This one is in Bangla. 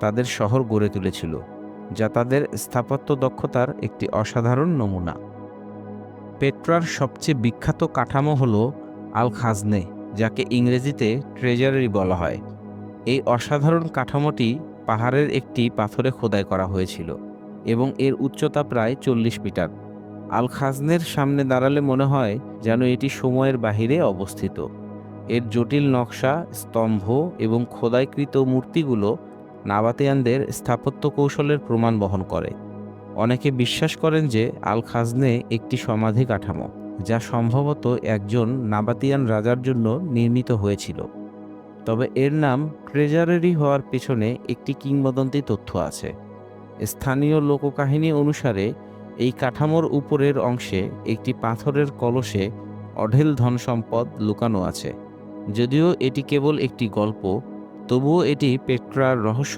তাদের শহর গড়ে তুলেছিল, যা তাদের স্থাপত্য দক্ষতার একটি অসাধারণ নমুনা। পেট্রার সবচেয়ে বিখ্যাত কাঠামো হল আল খাজনে, যাকে ইংরেজিতে ট্রেজারি বলা হয়। এই অসাধারণ কাঠামোটি পাহাড়ের একটি পাথরে খোদাই করা হয়েছিল এবং এর উচ্চতা প্রায় 40 মিটার। আল খাজনের সামনে দাঁড়ালে মনে হয় যেন এটি সময়ের বাহিরে অবস্থিত। এর জটিল নকশা, স্তম্ভ এবং খোদাইকৃত মূর্তিগুলো নাবাতিয়ানদের স্থাপত্য কৌশলের প্রমাণ বহন করে। অনেকে বিশ্বাস করেন যে আল খাজনে একটি সমাধি কাঠামো, যা সম্ভবত একজন নাবাতিয়ান রাজার জন্য নির্মিত হয়েছিল। তবে এর নাম ট্রেজারেরি হওয়ার পেছনে একটি কিংবদন্তি তথ্য আছে। স্থানীয় লোককাহিনী অনুসারে এই কাঠামোর উপরের অংশে একটি পাথরের কলসে অঢেল ধনসম্পদ লুকানো আছে। যদিও এটি কেবল একটি গল্প, তবুও এটি পেট্রার রহস্য